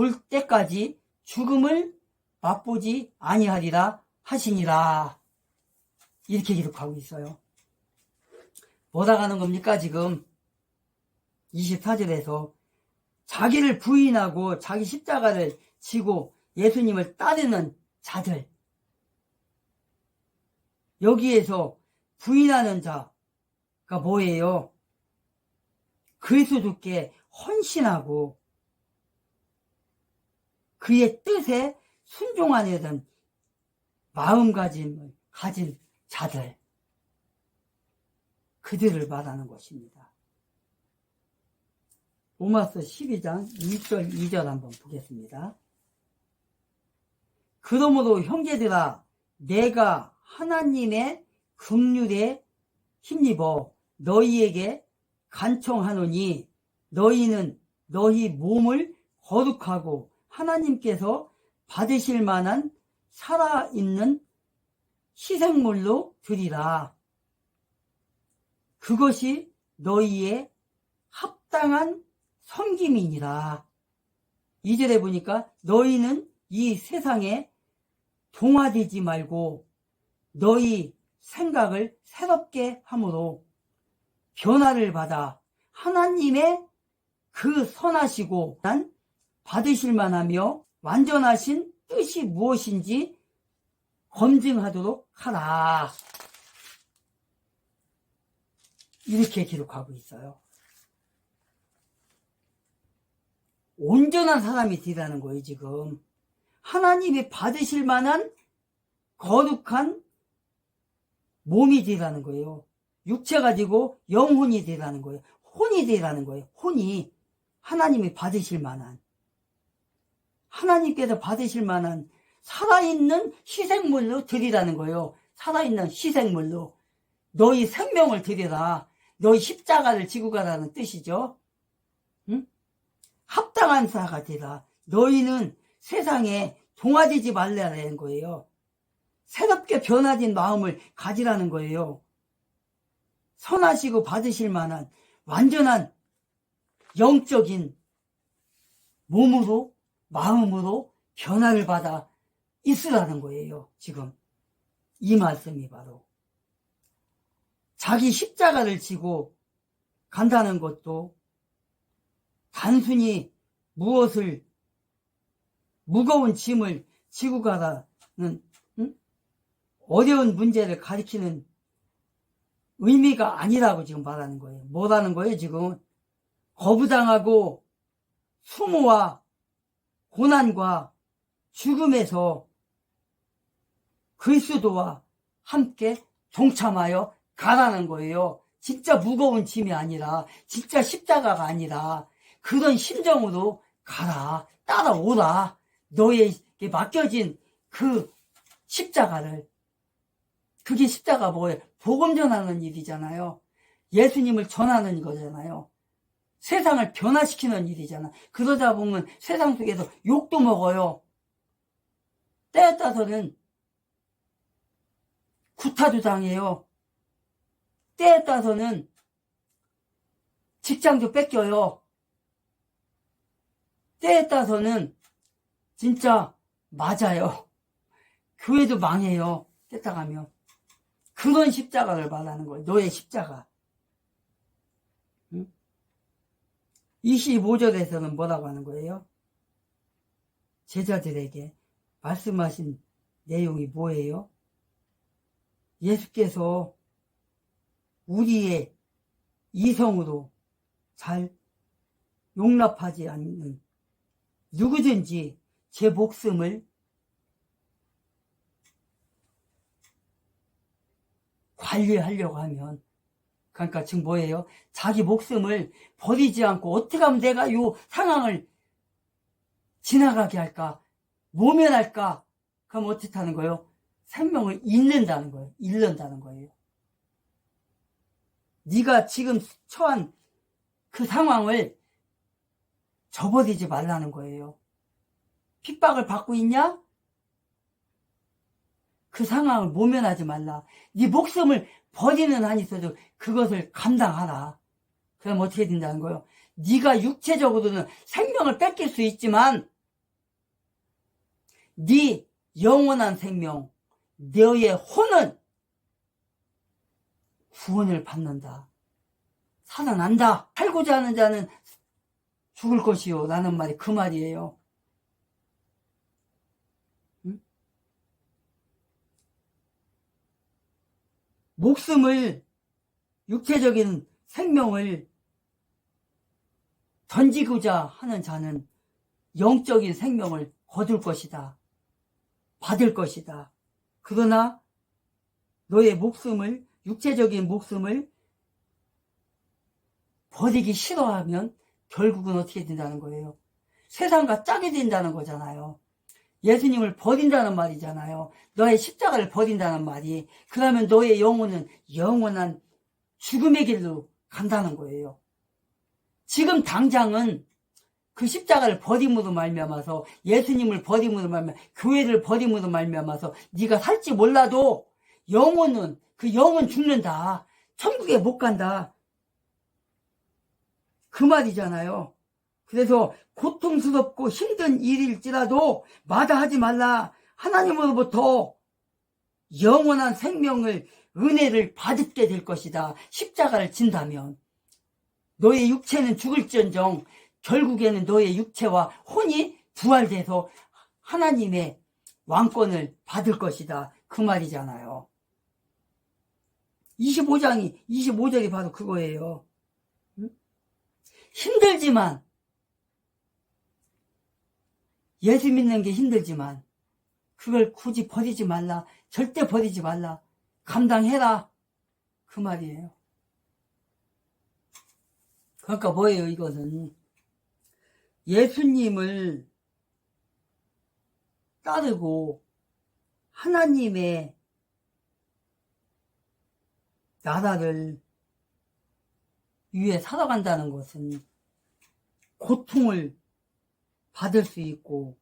볼 때까지 죽음을 맛보지 아니하리라 하시니라. 이렇게 기록하고 있어요. 뭐라 하는 겁니까? 지금 24절에서 자기를 부인하고 자기 십자가를 지고 예수님을 따르는 자들, 여기에서 부인하는 자가 뭐예요? 그리스도께 헌신하고 그의 뜻에 순종하려는 마음가짐을 가진 자들, 그들을 말하는 것입니다. 로마서 12장 1절 2절 한번 보겠습니다. 그러므로 형제들아, 내가 하나님의 긍휼에 힘입어 너희에게 간청하노니 너희는 너희 몸을 거룩하고 하나님께서 받으실 만한 살아있는 희생물로 드리라. 그것이 너희의 합당한 섬김이니라. 2절에 보니까 너희는 이 세상에 동화되지 말고 너희 생각을 새롭게 함으로 변화를 받아 하나님의 그 선하시고 난 받으실 만하며 완전하신 뜻이 무엇인지 검증하도록 하라. 이렇게 기록하고 있어요. 온전한 사람이 되라는 거예요. 지금 하나님이 받으실 만한 거룩한 몸이 되라는 거예요. 육체가 되고 영혼이 되라는 거예요. 혼이 되라는 거예요. 혼이 하나님이 받으실 만한, 하나님께서 받으실 만한 살아있는 희생물로 드리라는 거예요. 살아있는 희생물로 너희 생명을 드리라. 너희 십자가를 지고 가라는 뜻이죠. 응? 합당한 자가 되라. 너희는 세상에 동화되지 말라는 거예요. 새롭게 변화된 마음을 가지라는 거예요. 선하시고 받으실 만한 완전한 영적인 몸으로, 마음으로 변화를 받아 있으라는 거예요. 지금 이 말씀이 바로 자기 십자가를 지고 간다는 것도 단순히 무거운 짐을 지고 가라는 어려운 문제를 가리키는 의미가 아니라고 지금 말하는 거예요. 뭐라는 거예요? 지금 거부당하고 수모와 고난과 죽음에서 그리스도와 함께 동참하여 가라는 거예요. 진짜 무거운 짐이 아니라, 진짜 십자가가 아니라 그런 심정으로 가라, 따라오라. 너에게 맡겨진 그 십자가를. 그게 십자가 뭐예요? 복음 전하는 일이잖아요. 예수님을 전하는 거잖아요. 세상을 변화시키는 일이잖아. 그러다 보면 세상 속에서 욕도 먹어요. 때에 따라서는 구타도 당해요. 때에 따라서는 직장도 뺏겨요. 때에 따라서는 진짜 맞아요. 교회도 망해요. 떼따가면. 그런 십자가를 말하는 거예요. 너의 십자가. 25절에서는 뭐라고 하는 거예요? 제자들에게 말씀하신 내용이 뭐예요? 예수께서 우리의 이성으로 잘 용납하지 않는 누구든지 제 목숨을 관리하려고 하면, 그러니까 지금 뭐예요? 자기 목숨을 버리지 않고 어떻게 하면 내가 이 상황을 지나가게 할까? 모면할까? 그럼 어떻게 하는 거예요? 생명을 잃는다는 거예요. 잃는다는 거예요. 네가 지금 처한 그 상황을 저버리지 말라는 거예요. 핍박을 받고 있냐? 그 상황을 모면하지 말라. 네 목숨을 버리는 한이 있어도 그것을 감당하라. 그럼 어떻게 된다는 거예요? 네가 육체적으로는 생명을 뺏길 수 있지만 네 영원한 생명, 너의 혼은 구원을 받는다. 살아난다. 살고자 하는 자는 죽을 것이요. 라는 말이 그 말이에요. 응? 목숨을, 육체적인 생명을 던지고자 하는 자는 영적인 생명을 거둘 것이다. 받을 것이다. 그러나 너의 목숨을, 육체적인 목숨을 버리기 싫어하면 결국은 어떻게 된다는 거예요? 세상과 짝이 된다는 거잖아요. 예수님을 버린다는 말이잖아요. 너의 십자가를 버린다는 말이. 그러면 너의 영혼은 영원한 죽음의 길로 간다는 거예요. 지금 당장은 그 십자가를 버림으로 말미암아서, 예수님을 버림으로 말미암아, 교회를 버림으로 말미암아서 네가 살지 몰라도 영혼은, 그 영은 죽는다. 천국에 못 간다. 그 말이잖아요. 그래서 고통스럽고 힘든 일일지라도 마다하지 말라. 하나님으로부터 영원한 생명을, 은혜를 받게 될 것이다. 십자가를 진다면. 너의 육체는 죽을지언정 결국에는 너의 육체와 혼이 부활돼서 하나님의 왕권을 받을 것이다. 그 말이잖아요. 25절이 바로 그거예요. 힘들지만, 예수 믿는 게 힘들지만 그걸 굳이 버리지 말라. 절대 버리지 말라. 감당해라. 그 말이에요. 그러니까 뭐예요, 이것은? 예수님을 따르고 하나님의 나라를 위해 살아간다는 것은 고통을 받을 수 있고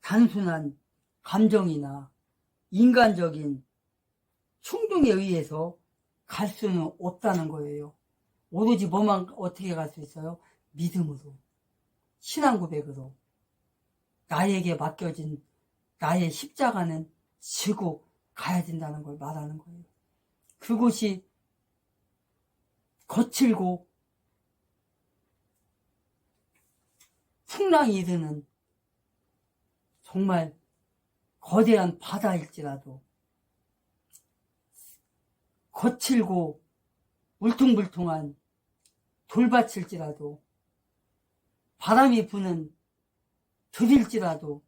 단순한 감정이나 인간적인 충동에 의해서 갈 수는 없다는 거예요. 오로지 뭐만 어떻게 갈 수 있어요? 믿음으로, 신앙 고백으로. 나에게 맡겨진 나의 십자가는 지고 가야 된다는 걸 말하는 거예요. 그곳이 거칠고 풍랑이 이르는 정말 거대한 바다일지라도, 거칠고 울퉁불퉁한 돌밭일지라도, 바람이 부는 들일지라도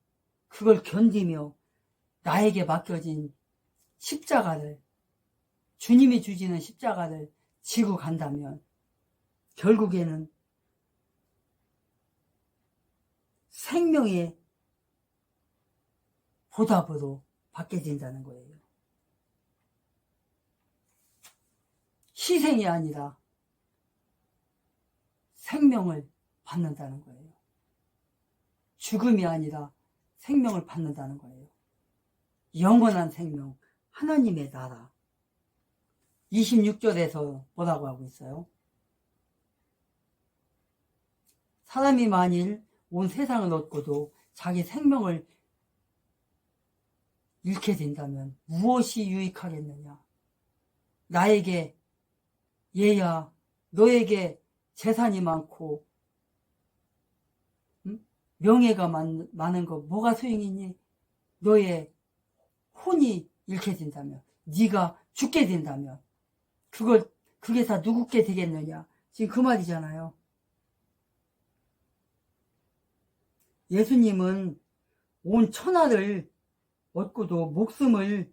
그걸 견디며 나에게 맡겨진 십자가를, 주님이 주시는 십자가를 지고 간다면 결국에는 생명의 보답으로 받게 된다는 거예요. 희생이 아니라 생명을 받는다는 거예요. 죽음이 아니라 생명을 받는다는 거예요. 영원한 생명, 하나님의 나라. 26절에서 뭐라고 하고 있어요? 사람이 만일 온 세상을 얻고도 자기 생명을 잃게 된다면 무엇이 유익하겠느냐? 나에게, 얘야, 너에게 재산이 많고 명예가 많은 거 뭐가 소용이니? 너의 혼이 잃게 된다면, 네가 죽게 된다면 그게 다 누구께 되겠느냐? 지금 그 말이잖아요. 예수님은 온 천하를 얻고도 목숨을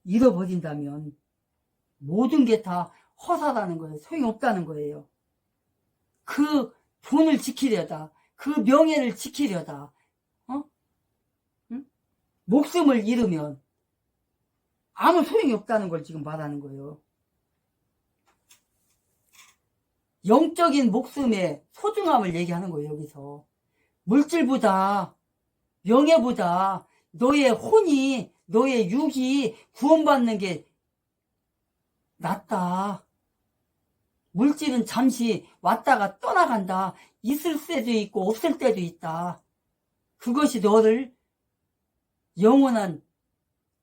잃어버린다면 모든 게 다 허사라는 거예요. 소용없다는 거예요. 그 돈을 지키려다, 그 명예를 지키려다, 응? 목숨을 잃으면 아무 소용이 없다는 걸 지금 말하는 거예요. 영적인 목숨의 소중함을 얘기하는 거예요, 여기서. 물질보다, 명예보다 너의 혼이, 너의 육이 구원받는 게 낫다. 물질은 잠시 왔다가 떠나간다. 있을 때도 있고 없을 때도 있다. 그것이 너를 영원한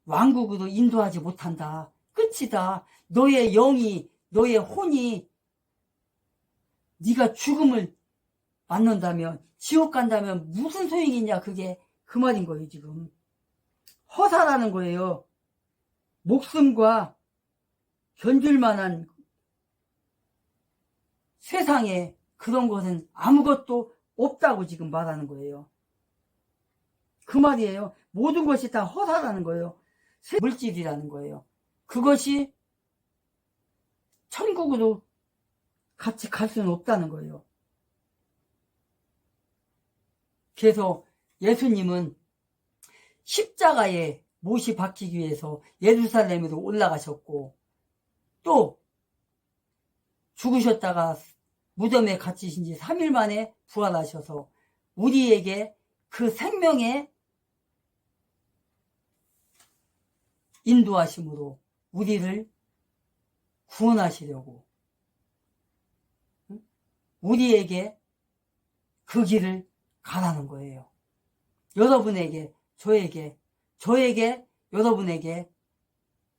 왕국으로 인도하지 못한다. 끝이다. 너의 영이, 너의 혼이 네가 죽음을 맞는다면, 지옥 간다면 무슨 소용이 있냐. 그게 그 말인 거예요. 지금 허사라는 거예요. 목숨과 견딜 만한 세상에 그런 것은 아무것도 없다고 지금 말하는 거예요. 그 말이에요. 모든 것이 다 허사라는 거예요. 물질이라는 거예요. 그것이 천국으로 같이 갈 수는 없다는 거예요. 그래서 예수님은 십자가에 못이 박히기 위해서 예루살렘으로 올라가셨고, 또 죽으셨다가 무덤에 갇히신 지 3일 만에 부활하셔서 우리에게 그 생명의 인도하심으로 우리를 구원하시려고 우리에게 그 길을 가라는 거예요. 여러분에게, 저에게, 여러분에게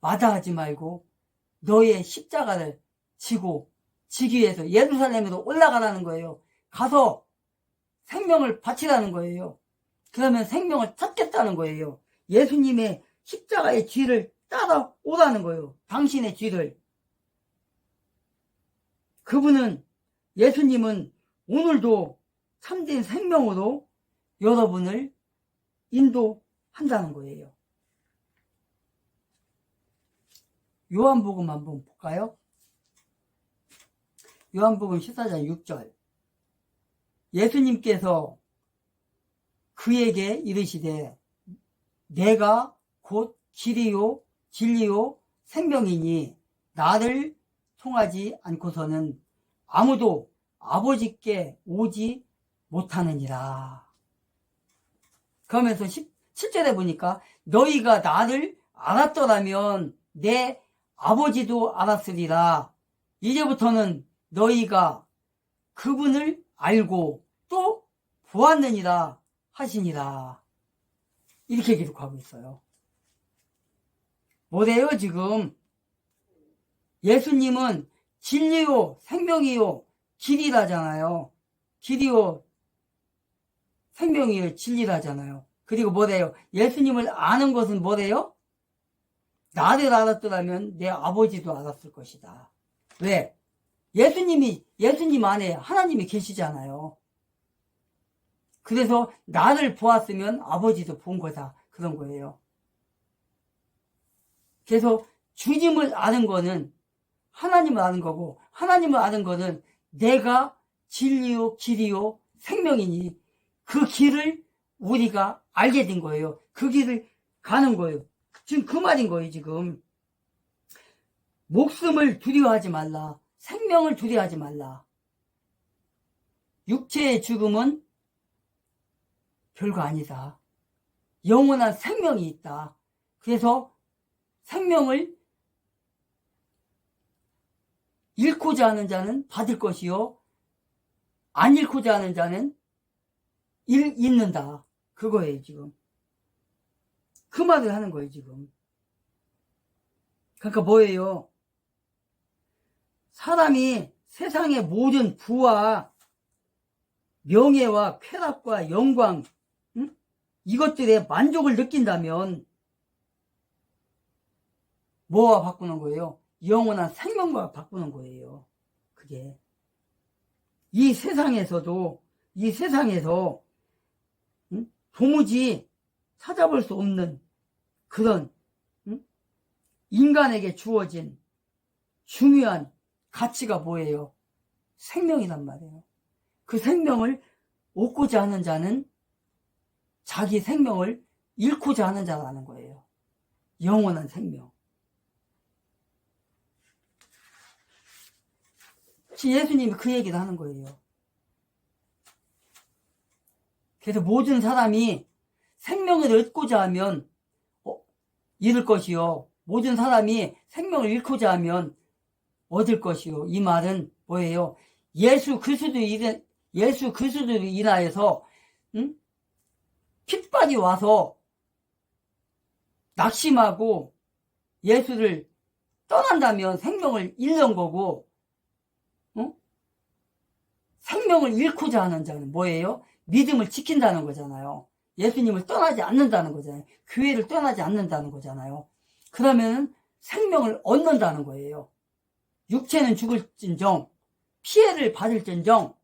마다하지 말고 너의 십자가를 지기 위해서 예루살렘으로 올라가라는 거예요. 가서 생명을 바치라는 거예요. 그러면 생명을 찾겠다는 거예요. 예수님의 십자가의 뒤를 따라오라는 거예요. 당신의 뒤를. 예수님은 오늘도 참된 생명으로 여러분을 인도한다는 거예요. 요한복음 한번 볼까요? 요한복음 14장 6절. 예수님께서 그에게 이르시되 내가 곧 길이요 진리요 생명이니 나를 통하지 않고서는 아무도 아버지께 오지 못하느니라. 그러면서 7절에 보니까 너희가 나를 알았더라면 내 아버지도 알았으리라. 이제부터는 너희가 그분을 알고 또 보았느니라 하시니라. 이렇게 기록하고 있어요. 뭐래요 지금? 예수님은 진리요 생명이요 길이라잖아요. 길이요 생명이요 진리라잖아요. 그리고 뭐래요? 예수님을 아는 것은 뭐래요? 나를 알았더라면 내 아버지도 알았을 것이다. 왜? 예수님 안에 하나님이 계시잖아요. 그래서 나를 보았으면 아버지도 본 거다. 그런 거예요. 그래서 주님을 아는 거는 하나님을 아는 거고, 하나님을 아는 거는 내가 진리요 길이요 생명이니 그 길을 우리가 알게 된 거예요. 그 길을 가는 거예요. 지금 그 말인 거예요. 지금 목숨을 두려워하지 말라. 생명을 두려워하지 말라. 육체의 죽음은 별거 아니다. 영원한 생명이 있다. 그래서 생명을 잃고자 하는 자는 받을 것이요 안 잃고자 하는 자는 잃는다. 그거예요 지금. 그 말을 하는 거예요 지금. 그러니까 뭐예요? 사람이 세상의 모든 부와 명예와 쾌락과 영광, 이것들에 만족을 느낀다면 뭐와 바꾸는 거예요? 영원한 생명과 바꾸는 거예요. 그게 이 세상에서 도무지 찾아볼 수 없는 그런 인간에게 주어진 중요한 가치가 뭐예요? 생명이란 말이에요. 그 생명을 얻고자 하는 자는 자기 생명을 잃고자 하는 자라는 거예요. 영원한 생명. 예수님이 그 얘기를 하는 거예요. 그래서 모든 사람이 생명을 얻고자 하면 잃을 것이요. 모든 사람이 생명을 잃고자 하면 얻을 것이요. 이 말은 뭐예요? 예수 그리스도로 인하여서 핍박이 와서 낙심하고 예수를 떠난다면 생명을 잃는 거고, 생명을 잃고자 하는 자는 뭐예요? 믿음을 지킨다는 거잖아요. 예수님을 떠나지 않는다는 거잖아요. 교회를 떠나지 않는다는 거잖아요. 그러면 생명을 얻는다는 거예요. 육체는 죽을진정, 피해를 받을진정,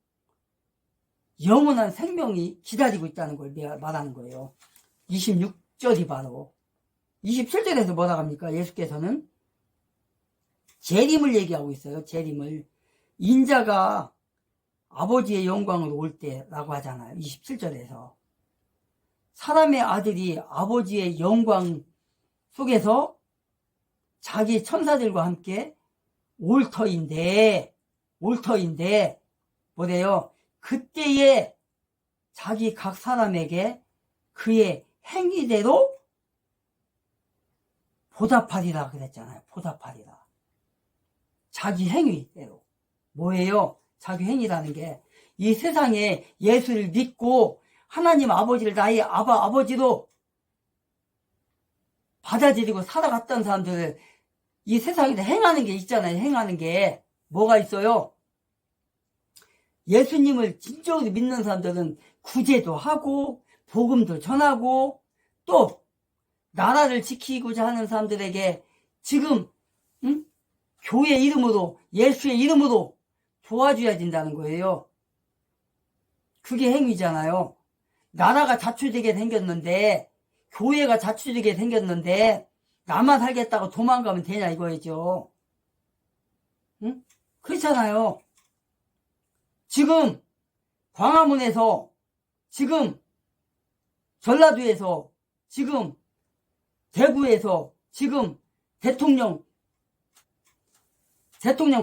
영원한 생명이 기다리고 있다는 걸 말하는 거예요. 26절이 바로. 27절에서 뭐라 합니까? 예수께서는 재림을 얘기하고 있어요. 재림을. 인자가 아버지의 영광으로 올 때라고 하잖아요. 27절에서. 사람의 아들이 아버지의 영광 속에서 자기 천사들과 함께 올 터인데 뭐래요? 그때에 자기 각 사람에게 그의 행위대로 보답하리라 그랬잖아요. 보답하리라. 자기 행위대로. 뭐예요? 자기 행위라는 게 이 세상에 예수를 믿고 하나님 아버지를 나의 아버지로 받아들이고 살아갔던 사람들, 이 세상에서 행하는 게 있잖아요. 행하는 게 뭐가 있어요? 예수님을 진정으로 믿는 사람들은 구제도 하고 복음도 전하고 또 나라를 지키고자 하는 사람들에게 지금 교회 이름으로, 예수의 이름으로 도와줘야 된다는 거예요. 그게 행위잖아요. 나라가 자초되게 생겼는데, 교회가 자초되게 생겼는데 나만 살겠다고 도망가면 되냐 이거죠. 응? 그렇잖아요. 지금 광화문에서, 지금 전라도에서, 지금 대구에서, 지금 대통령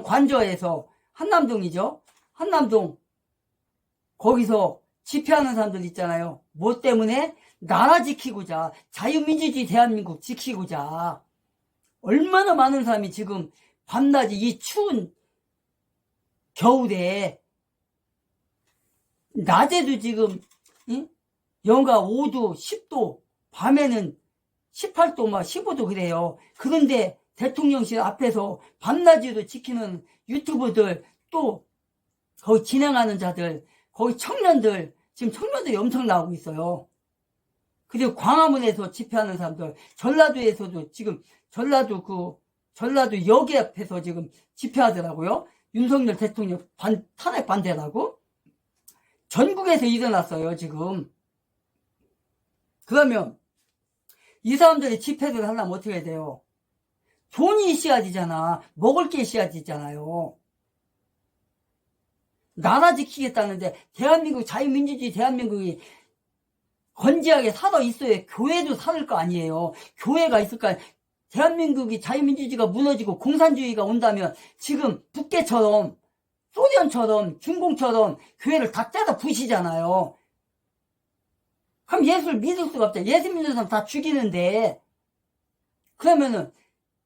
관저에서, 한남동이죠. 한남동 거기서 집회하는 사람들 있잖아요. 뭐 때문에? 나라 지키고자, 자유민주주의 대한민국 지키고자. 얼마나 많은 사람이 지금 밤낮이 이 추운 겨울에, 낮에도 지금 영하 5도 10도, 밤에는 18도 막 15도 그래요. 그런데 대통령실 앞에서 밤낮으로 지키는 유튜버들, 또 거기 진행하는 자들, 거기 청년들, 지금 청년들이 엄청 나오고 있어요. 그리고 광화문에서 집회하는 사람들, 전라도에서도 지금 전라도 여기 앞에서 지금 집회하더라고요. 윤석열 대통령 탄핵 반대라고. 전국에서 일어났어요, 지금. 그러면 이 사람들이 집회를 하려면 어떻게 해야 돼요? 돈이 있어야 되잖아. 먹을 게 있어야 되잖아요. 나라 지키겠다는데 대한민국 자유민주주의 대한민국이 건재하게 살아 있어야 교회도 살을 거 아니에요. 교회가 있을까? 대한민국이 자유민주주의가 무너지고 공산주의가 온다면 지금 북괴처럼, 소련처럼, 중공처럼 교회를 다 째다 부시잖아요. 그럼 예수를 믿을 수가 없죠. 예수 믿는 사람 다 죽이는데, 그러면은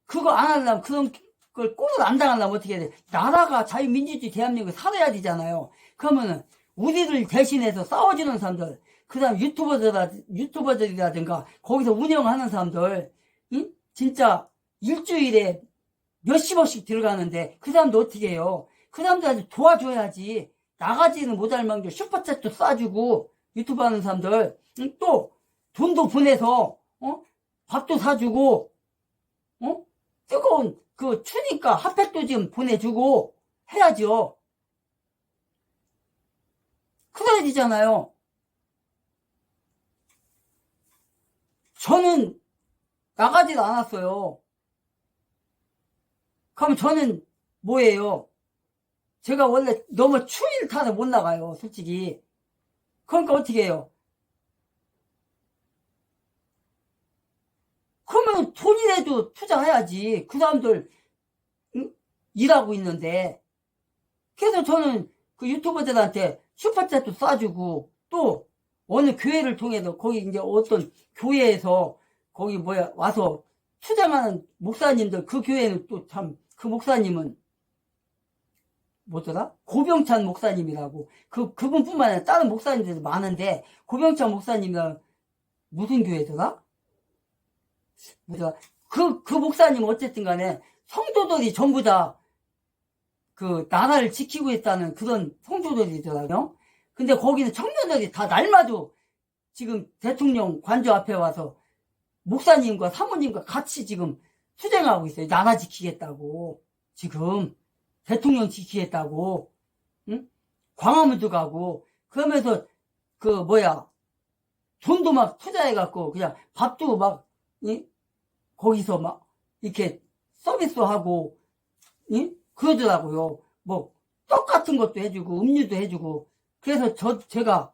그거 안 하려면, 그런 걸 꼴을 안 당하려면 어떻게 해야 돼? 나라가 자유민주주의 대한민국에 살아야 되잖아요. 그러면은 우리를 대신해서 싸워주는 사람들, 그 다음 유튜버들이라든가 거기서 운영하는 사람들, 진짜 일주일에 몇십억씩 들어가는데 그 사람도 어떻게 해요? 그 사람들한테 도와줘야지. 나가지는 못할 망정 슈퍼챗도 쏴주고, 유튜브 하는 사람들, 또 돈도 보내서 밥도 사주고, 뜨거운 그 추니까 핫팩도 지금 보내주고 해야죠. 그래야 되잖아요. 저는 나가지도 않았어요. 그럼 저는 뭐예요? 제가 원래 너무 추위를 타서 못 나가요, 솔직히. 그러니까 어떻게 해요? 그러면 돈이라도 투자해야지. 그 사람들 일하고 있는데. 그래서 저는 그 유튜버들한테 슈퍼챗도 쏴주고, 또 어느 교회를 통해서 거기 이제 어떤 교회에서 거기 와서 투자하는 목사님들, 그 교회는 또 참, 그 목사님은 뭐더라? 고병찬 목사님이라고. 그분뿐만 아니라 다른 목사님들도 많은데, 고병찬 목사님이랑 무슨 교회더라? 그 목사님 어쨌든 간에 성도들이 전부 다 그 나라를 지키고 있다는 그런 성도들이더라고요. 근데 거기는 청년들이 다 날마다 지금 대통령 관저 앞에 와서 목사님과 사모님과 같이 지금 투쟁하고 있어요. 나라 지키겠다고. 지금 대통령 지키겠다고. 응? 광화문도 가고 그러면서 돈도 막 투자해갖고 그냥 밥도 막 거기서 막 이렇게 서비스하고 그러더라고요. 뭐 떡 같은 것도 해주고 음료도 해주고. 그래서 제가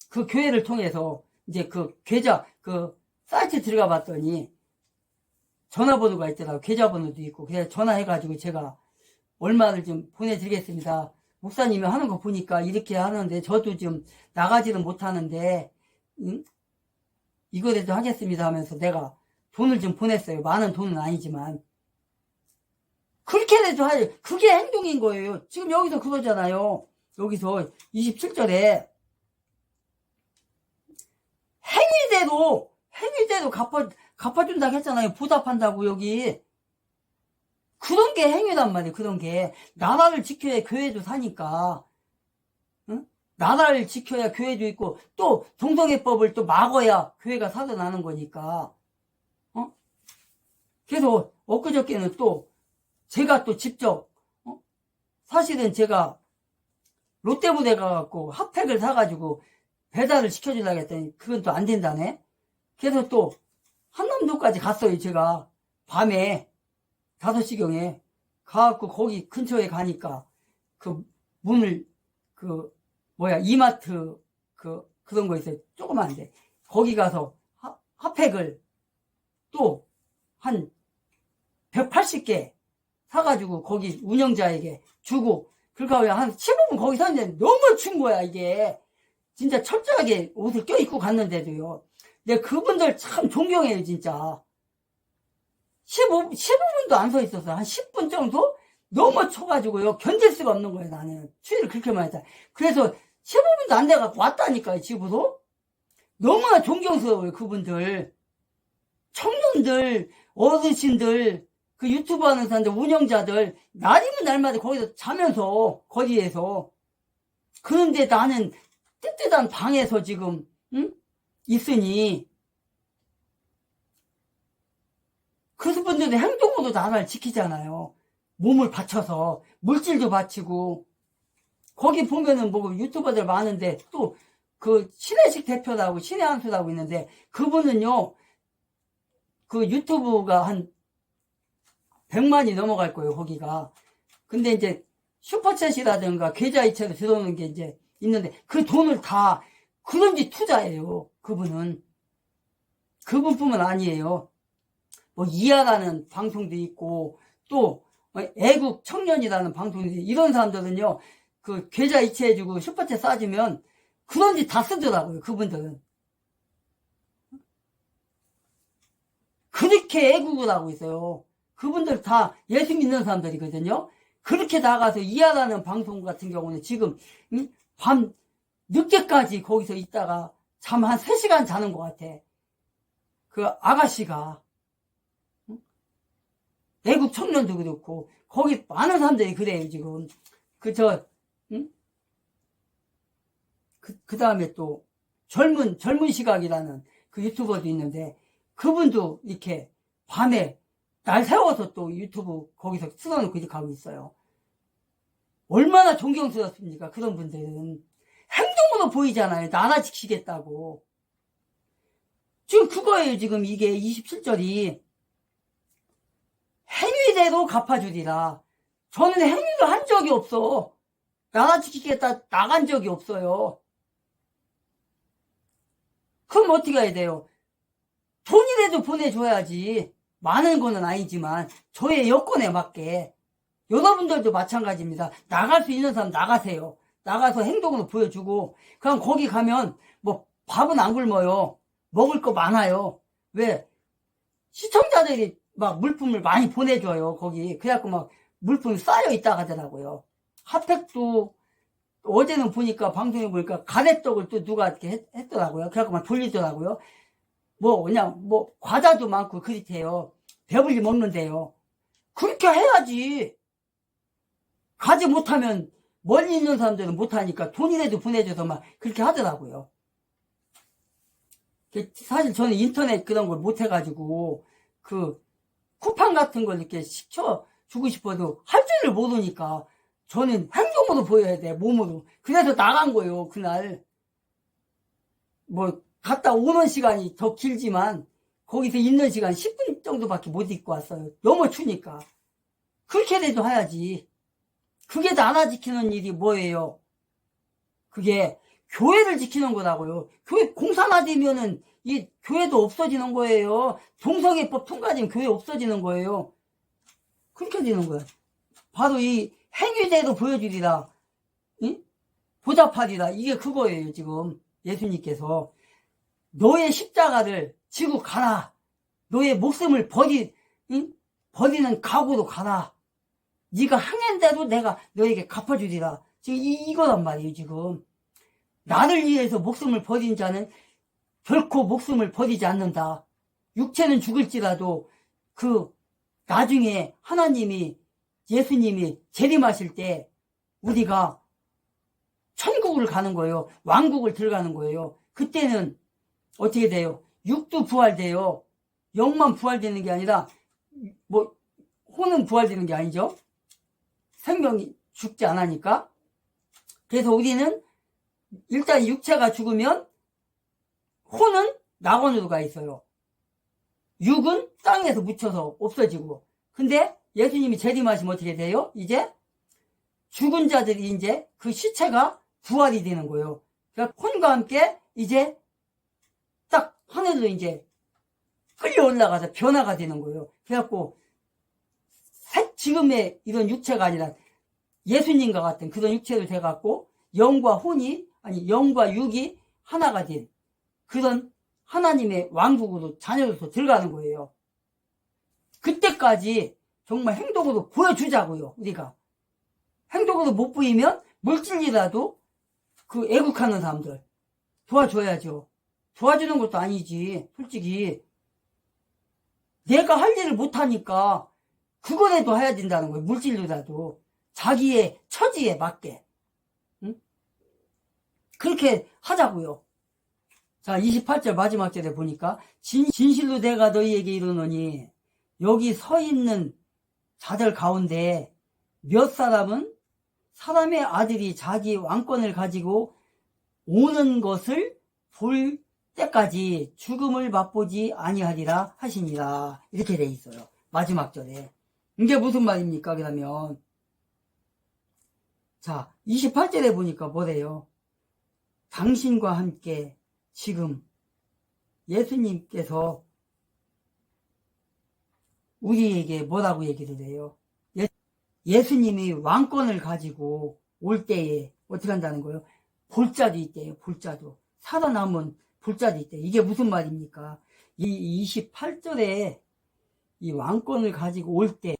그 교회를 통해서 이제 그 계좌 그 사이트 들어가 봤더니 전화번호가 있더라고요. 계좌번호도 있고. 그래서 전화해가지고 제가 얼마를 좀 보내드리겠습니다. 목사님이 하는 거 보니까 이렇게 하는데 저도 좀 나가지는 못하는데 이거라도 하겠습니다 하면서 내가 돈을 좀 보냈어요. 많은 돈은 아니지만. 그렇게라도 그게 행동인 거예요. 지금 여기서 그거잖아요. 여기서 27절에 행위대로 갚아준다고 했잖아요. 보답한다고 여기. 그런 게 행위란 말이에요. 그런 게. 나라를 지켜야 교회도 사니까. 응? 나라를 지켜야 교회도 있고 또 동성애법을 또 막아야 교회가 살아나는 거니까. 그래서 엊그저께는 또 제가 또 직접 사실은 제가 롯데부대 가갖고 핫팩을 사가지고 배달을 시켜주려고 했더니 그건 또 안 된다네. 그래서 또 한남도까지 갔어요. 제가 밤에 5시경에 가갖고 거기 근처에 가니까 그 문을 이마트 그런 거 있어요. 조그만데 거기 가서 핫팩을 또 한 180개 사가지고 거기 운영자에게 주고 그러니까 한 15분 거기 서 있는데 너무 추운 거야. 이게 진짜 철저하게 옷을 껴입고 갔는데도요. 근데 그분들 참 존경해요. 진짜 15분도 안 서 있었어. 한 10분 정도? 너무 쳐가지고요. 견딜 수가 없는 거예요. 나는 추위를 그렇게 많이 했다. 그래서 15분도 안 돼갖고 왔다니까요. 집으로. 너무나 존경스러워요. 그분들 청년들 어르신들 그 유튜브 하는 사람들 운영자들 날이면 날마다 거기서 자면서 거리에서. 그런데 나는 뜨뜻한 방에서 지금 있으니 그분들의 행동으로 나라를 지키잖아요. 몸을 바쳐서 물질도 바치고. 거기 보면은 뭐 유튜버들 많은데 또 그 신혜식 대표라고 신혜한수라고 있는데 그분은요 그 유튜브가 한 100만이 넘어갈 거예요. 거기가. 근데 이제 슈퍼챗이라든가 계좌이체로 들어오는 게 이제 있는데 그 돈을 다 그런지 투자해요. 그분은. 그분뿐만 아니에요. 뭐 이하라는 방송도 있고 또 애국 청년이라는 방송도 있고 이런 사람들은요 그 계좌 이체해주고 슈퍼챗 쏴주면 그런지 다 쓰더라고요. 그분들은. 그렇게 애국을 하고 있어요. 그분들 다 예수 믿는 사람들이거든요. 그렇게 나가서 이하라는 방송 같은 경우는 지금 밤 늦게까지 거기서 있다가 잠 한 3시간 자는 것 같아. 그 아가씨가. 애국 청년도 그렇고 거기 많은 사람들이 그래요. 지금 그 다음에 또 젊은 시각이라는 그 유튜버도 있는데 그분도 이렇게 밤에 날 세워서 또 유튜브 거기서 틀어놓고 이렇게 하고 있어요. 얼마나 존경스럽습니까? 그런 분들은 행동으로 보이잖아요. 나라 지키겠다고. 지금 그거예요. 지금 이게 27절이 행위대로 갚아주리라. 저는 행위를 한 적이 없어. 나라 지키겠다 나간 적이 없어요. 그럼 어떻게 해야 돼요? 돈이라도 보내줘야지. 많은 거는 아니지만 저의 여건에 맞게. 여러분들도 마찬가지입니다. 나갈 수 있는 사람 나가세요. 나가서 행동으로 보여주고. 그럼 거기 가면 뭐 밥은 안 굶어요. 먹을 거 많아요. 왜? 시청자들이 막 물품을 많이 보내줘요. 거기. 그래갖고 막 물품이 쌓여 있다 하더라고요. 핫팩도 어제는 보니까 방송에 보니까 가래떡을 또 누가 이렇게 했더라고요. 그래갖고 막 돌리더라고요. 그냥 과자도 많고 그렇대요. 배불리 먹는데요. 그렇게 해야지. 가지 못하면 멀리 있는 사람들은 못하니까 돈이라도 보내줘서 막 그렇게 하더라고요. 사실 저는 인터넷 그런 걸 못해가지고 그 쿠팡 같은 걸 이렇게 시켜주고 싶어도 할 줄을 모르니까 저는 행동으로 보여야 돼, 몸으로. 그래서 나간 거예요, 그날. 갔다 오는 시간이 더 길지만 거기서 있는 시간 10분 정도밖에 못 있고 왔어요. 너무 추니까. 그렇게라도 해야지. 그게 나라 지키는 일이 뭐예요? 그게 교회를 지키는 거라고요. 교회 공사나 되면은 이 교회도 없어지는 거예요. 동성애법 통과되면 교회 없어지는 거예요. 그렇게 되는 거야. 바로 이 행위대로 보여주리라. 응? 보답하리라. 이게 그거예요, 지금. 예수님께서. 너의 십자가를 지고 가라. 너의 목숨을 버리는 각오로 가라. 네가 행한 대로 내가 너에게 갚아주리라. 지금 이거란 말이에요, 지금. 나를 위해서 목숨을 버린 자는 결코 목숨을 버리지 않는다. 육체는 죽을지라도 나중에 예수님이 재림하실 때 우리가 천국을 가는 거예요. 왕국을 들어가는 거예요. 그때는 어떻게 돼요? 육도 부활돼요. 영만 부활되는 게 아니라 혼은 부활되는 게 아니죠. 생명이 죽지 않으니까. 그래서 우리는 일단 육체가 죽으면 혼은 낙원으로 가 있어요. 육은 땅에서 묻혀서 없어지고. 근데 예수님이 재림하시면 어떻게 돼요? 이제 죽은 자들이 이제 그 시체가 부활이 되는 거예요. 그러니까 혼과 함께 이제 딱 하늘로 이제 끌려 올라가서 변화가 되는 거예요. 그래갖고 지금의 이런 육체가 아니라 예수님과 같은 그런 육체로 돼갖고 영과 육이 하나가 된 그런 하나님의 왕국으로 자녀로서 들어가는 거예요. 그때까지 정말 행동으로 보여주자고요. 우리가 행동으로 못 보이면 물질이라도 애국하는 사람들 도와줘야죠. 도와주는 것도 아니지. 솔직히 내가 할 일을 못하니까 그거라도 해야 된다는 거예요. 물질로라도 자기의 처지에 맞게. 응? 그렇게 하자고요. 자, 28절 마지막 절에 보니까 진실로 내가 너희에게 이르노니 여기 서 있는 자들 가운데 몇 사람은 사람의 아들이 자기 왕권을 가지고 오는 것을 볼 때까지 죽음을 맛보지 아니하리라 하시니라. 이렇게 돼 있어요. 마지막 절에. 이게 무슨 말입니까? 그러면 자, 28절에 보니까 뭐래요? 당신과 함께 지금 예수님께서 우리에게 뭐라고 얘기를 해요? 예수님이 왕권을 가지고 올 때에 어떻게 한다는 거예요? 볼자도 있대요. 볼자도. 살아남은 볼자도 있대요. 이게 무슨 말입니까? 이 28절에 이 왕권을 가지고 올 때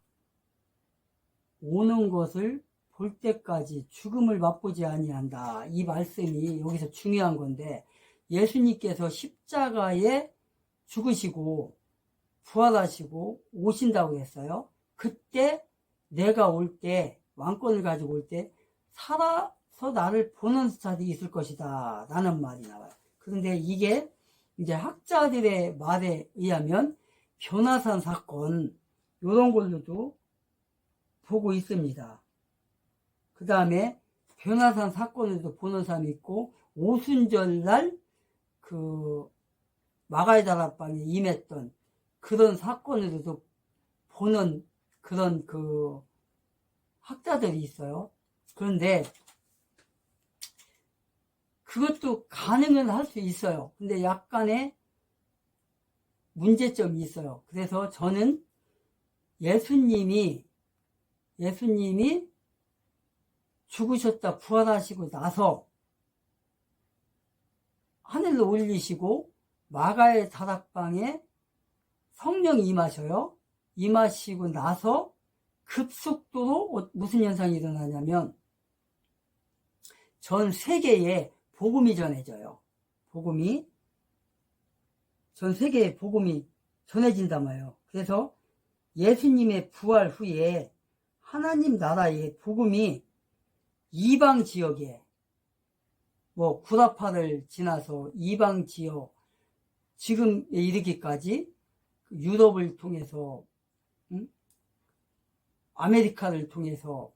오는 것을 볼 때까지 죽음을 맛보지 아니한다. 이 말씀이 여기서 중요한 건데 예수님께서 십자가에 죽으시고 부활하시고 오신다고 했어요. 그때 내가 올 때 왕권을 가지고 올 때 살아서 나를 보는 자들이 있을 것이다 라는 말이 나와요. 그런데 이게 이제 학자들의 말에 의하면 변화산 사건 이런 걸로도 보고 있습니다. 그 다음에 변화산 사건에도 보는 사람이 있고 오순절날 마가의 다락방에 임했던 그런 사건에도 보는 그런 학자들이 있어요. 그런데 그것도 가능은 할 수 있어요. 근데 약간의 문제점이 있어요. 그래서 저는 예수님이 죽으셨다 부활하시고 나서 하늘로 올리시고 마가의 다락방에 성령이 임하셔요. 임하시고 나서 급속도로 무슨 현상이 일어나냐면 전 세계에 복음이 전해져요. 복음이 전 세계에 복음이 전해진단 말이에요. 그래서 예수님의 부활 후에 하나님 나라의 복음이 이방 지역에 뭐 구라파를 지나서 이방 지역 지금에 이르기까지 유럽을 통해서 아메리카를 통해서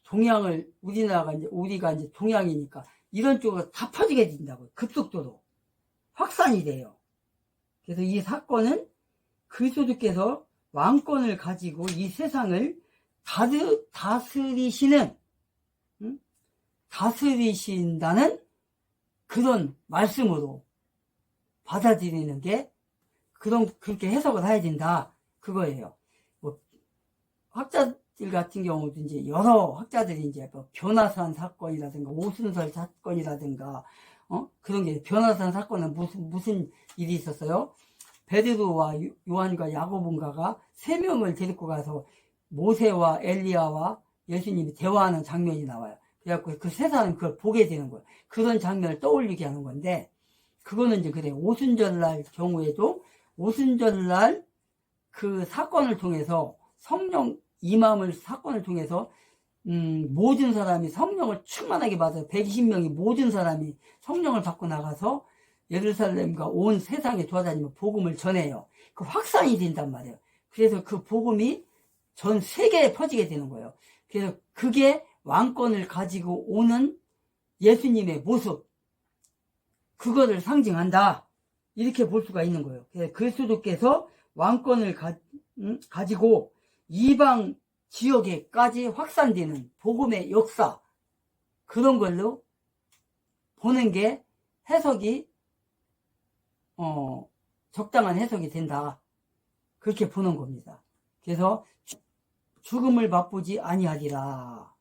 동양을 우리가 이제 동양이니까 이런 쪽으로 다 퍼지게 된다고요. 급속도로 확산이 돼요. 그래서 이 사건은 그리스도께서 왕권을 가지고 이 세상을 다스리신다는 그런 말씀으로 받아들이는 게 그렇게 해석을 해야 된다 그거예요. 뭐 학자들 같은 경우도 이제 여러 학자들이 이제 뭐 변화산 사건이라든가 오순설 사건이라든가 그런 게 변화산 사건은 무슨 일이 있었어요? 베드로와 요한과 야고보인가가 3명을 데리고 가서 모세와 엘리야와 예수님이 대화하는 장면이 나와요. 그래갖고 그 세 사람이 그걸 보게 되는 거예요. 그런 장면을 떠올리게 하는 건데, 그거는 이제 그래요. 오순절날 경우에도 오순절날 그 사건을 통해서 성령 임함을 사건을 통해서 모든 사람이 성령을 충만하게 받아서 120명이 모든 사람이 성령을 받고 나가서 예루살렘과 온 세상에 돌아다니며 복음을 전해요. 그 확산이 된단 말이에요. 그래서 그 복음이 전 세계에 퍼지게 되는 거예요. 그래서 그게 왕권을 가지고 오는 예수님의 모습, 그거를 상징한다. 이렇게 볼 수가 있는 거예요. 그래서 그리스도께서 왕권을 가지고 이방 지역에까지 확산되는 복음의 역사, 그런 걸로 보는 게 해석이 적당한 해석이 된다. 그렇게 보는 겁니다. 그래서 죽음을 맛보지 아니하리라.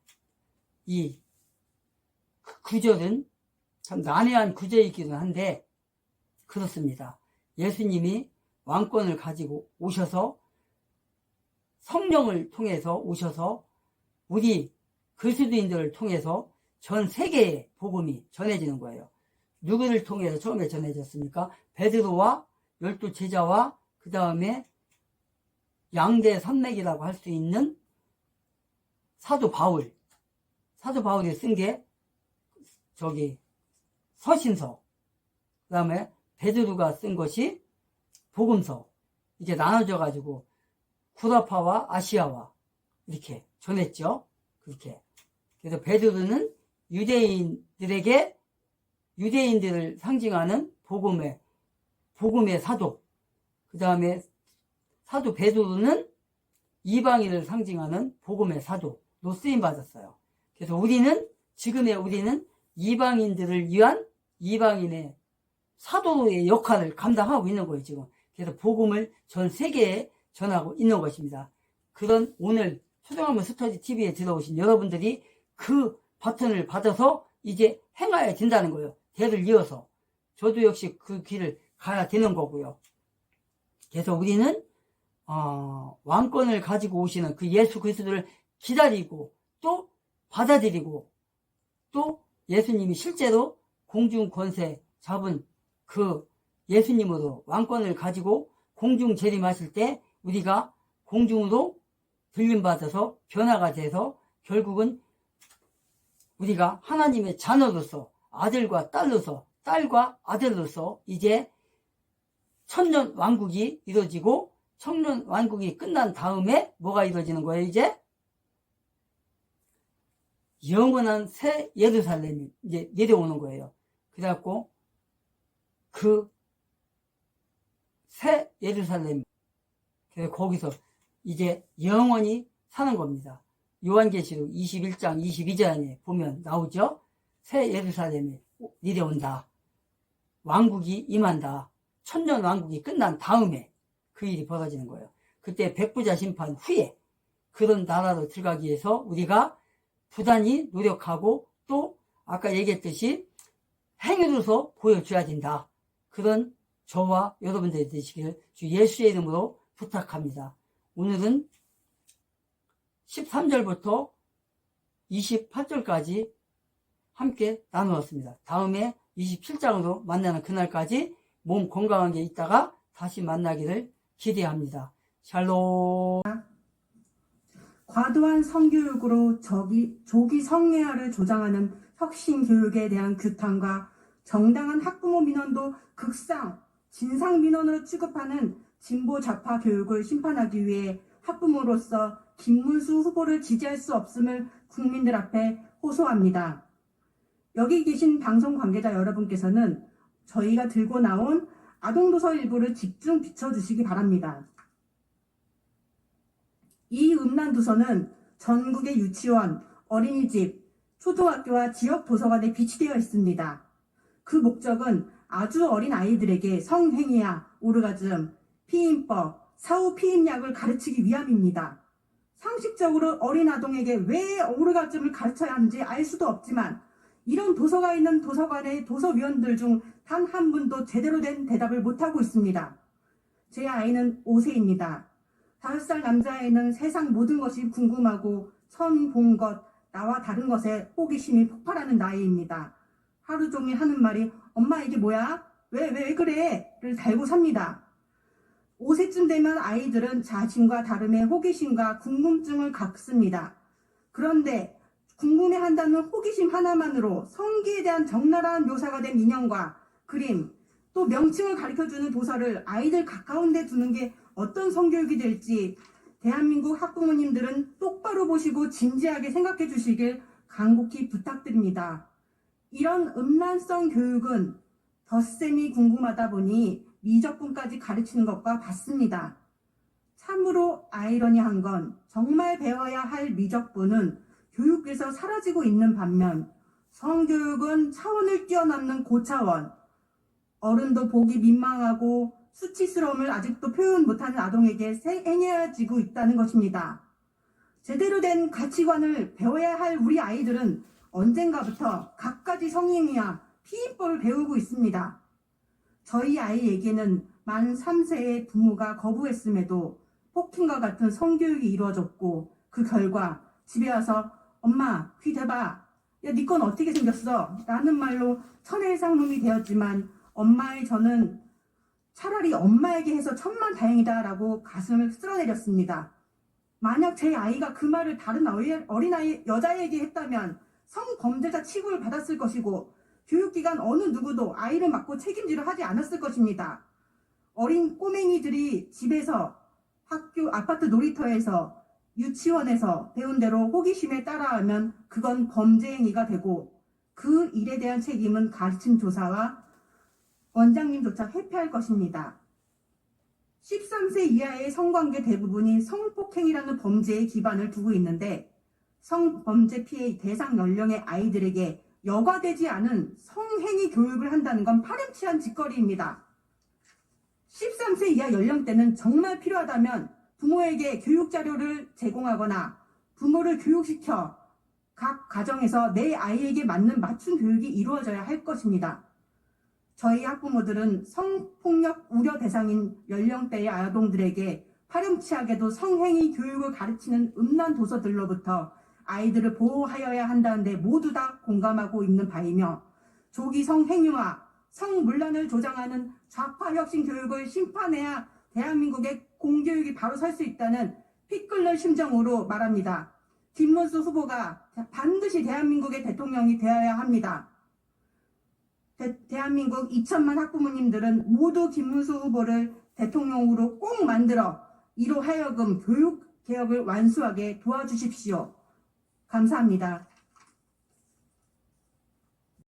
이 구절은 참 난해한 구절이기는 한데 그렇습니다. 예수님이 왕권을 가지고 오셔서 성령을 통해서 오셔서 우리 그리스도인들을 통해서 전 세계에 복음이 전해지는 거예요. 누구를 통해서 처음에 전해졌습니까? 베드로와 12제자와 그 다음에 양대 산맥이라고 할 수 있는 사도 바울이 쓴 게 서신서, 그 다음에 베드로가 쓴 것이 복음서, 이게 나눠져 가지고 구라파와 아시아와 이렇게 전했죠. 그렇게. 그래서 베드로는 유대인들을 상징하는 복음의 사도, 그 다음에 사도 베드로는 이방인을 상징하는 복음의 사도로 쓰임 받았어요. 그래서 지금의 우리는 이방인들을 위한 이방인의 사도의 역할을 감당하고 있는 거예요, 지금. 그래서 복음을 전 세계에 전하고 있는 것입니다. 그런 오늘 초등학교 스터디 TV에 들어오신 여러분들이 그 바톤을 받아서 이제 행해야 된다는 거예요. 대를 이어서. 저도 역시 그 길을 가야 되는 거고요. 그래서 우리는 왕권을 가지고 오시는 그 예수 그리스도를 기다리고 또 받아들이고 또 예수님이 실제로 공중 권세 잡은 그 예수님으로 왕권을 가지고 공중 재림하실 때 우리가 공중으로 들림받아서 변화가 돼서 결국은 우리가 하나님의 자녀로서 아들과 딸로서 딸과 아들로서 이제 천년 왕국이 이루어지고 천년 왕국이 끝난 다음에 뭐가 이루어지는 거예요? 이제 영원한 새 예루살렘이 이제 내려오는 거예요. 그래갖고 그 새 예루살렘, 거기서 이제 영원히 사는 겁니다. 요한계시록 21장 22절에 보면 나오죠. 새 예루살렘이 내려온다. 왕국이 임한다. 천년 왕국이 끝난 다음에 그 일이 벌어지는 거예요. 그때 백부자 심판 후에 그런 나라로 들어가기 위해서 우리가 부단히 노력하고 또 아까 얘기했듯이 행위로서 보여줘야 된다. 그런 저와 여러분들이 되시기를 주 예수의 이름으로 부탁합니다. 오늘은 13절부터 28절까지 함께 나누었습니다. 다음에 27장으로 만나는 그날까지 몸 건강하게 있다가 다시 만나기를 기대합니다. 샬롬. 과도한 성교육으로 조기 성애화를 조장하는 혁신 교육에 대한 규탄과 정당한 학부모 민원도 극상, 진상 민원으로 취급하는 진보 좌파 교육을 심판하기 위해 학부모로서 김문수 후보를 지지할 수 없음을 국민들 앞에 호소합니다. 여기 계신 방송 관계자 여러분께서는 저희가 들고 나온 아동도서 일부를 집중 비춰주시기 바랍니다. 이 음란도서는 전국의 유치원, 어린이집, 초등학교와 지역 도서관에 비치되어 있습니다. 그 목적은 아주 어린 아이들에게 성행위와 오르가즘, 피임법, 사후 피임약을 가르치기 위함입니다. 상식적으로 어린 아동에게 왜 오르가즘을 가르쳐야 하는지 알 수도 없지만 이런 도서가 있는 도서관의 도서위원들 중 단 한 분도 제대로 된 대답을 못하고 있습니다. 제 아이는 5세입니다. 5살 남자아이는 세상 모든 것이 궁금하고 처음 본 것, 나와 다른 것에 호기심이 폭발하는 나이입니다. 하루 종일 하는 말이 엄마 이게 뭐야? 왜 그래? 를 달고 삽니다. 5세쯤 되면 아이들은 자신과 다름의 호기심과 궁금증을 갖습니다. 그런데 궁금해한다는 호기심 하나만으로 성기에 대한 적나라한 묘사가 된 인형과 그림, 또 명칭을 가르쳐주는 도서를 아이들 가까운 데 두는 게 어떤 성교육이 될지 대한민국 학부모님들은 똑바로 보시고 진지하게 생각해 주시길 간곡히 부탁드립니다. 이런 음란성 교육은 덧셈이 궁금하다 보니 미적분까지 가르치는 것과 같습니다. 참으로 아이러니한 건 정말 배워야 할 미적분은 교육에서 사라지고 있는 반면 성교육은 차원을 뛰어넘는 고차원, 어른도 보기 민망하고 수치스러움을 아직도 표현 못하는 아동에게 행해지고 있다는 것입니다. 제대로 된 가치관을 배워야 할 우리 아이들은 언젠가부터 갖가지 성행위와 피임법을 배우고 있습니다. 저희 아이에게는 만 3세의 부모가 거부했음에도 폭행과 같은 성교육이 이루어졌고 그 결과 집에 와서 엄마 귀 대봐, 야 니 건 어떻게 생겼어? 라는 말로 천혜상lum이 되었지만 엄마의 저는 차라리 엄마에게 해서 천만다행이다 라고 가슴을 쓸어내렸습니다. 만약 제 아이가 그 말을 다른 어린아이 여자에게 했다면 성범죄자 취급을 받았을 것이고 교육기관 어느 누구도 아이를 맡고 책임지를 하지 않았을 것입니다. 어린 꼬맹이들이 집에서 학교, 아파트 놀이터에서 유치원에서 배운 대로 호기심에 따라하면 그건 범죄 행위가 되고 그 일에 대한 책임은 가르침 조사와 원장님조차 회피할 것입니다. 13세 이하의 성관계 대부분이 성폭행이라는 범죄에 기반을 두고 있는데 성범죄 피해 대상 연령의 아이들에게 여과되지 않은 성행위 교육을 한다는 건 파렴치한 짓거리입니다. 13세 이하 연령대는 정말 필요하다면 부모에게 교육 자료를 제공하거나 부모를 교육시켜 각 가정에서 내 아이에게 맞는 맞춤 교육이 이루어져야 할 것입니다. 저희 학부모들은 성폭력 우려 대상인 연령대의 아동들에게 파렴치하게도 성행위 교육을 가르치는 음란 도서들로부터 아이들을 보호하여야 한다는데 모두 다 공감하고 있는 바이며 조기 성행위와 성문란을 조장하는 좌파 혁신 교육을 심판해야 대한민국의 공교육이 바로 설 수 있다는 피 끓는 심정으로 말합니다. 김문수 후보가 반드시 대한민국의 대통령이 되어야 합니다. 대한민국 2천만 학부모님들은 모두 김문수 후보를 대통령으로 꼭 만들어 이로 하여금 교육 개혁을 완수하게 도와주십시오. 감사합니다.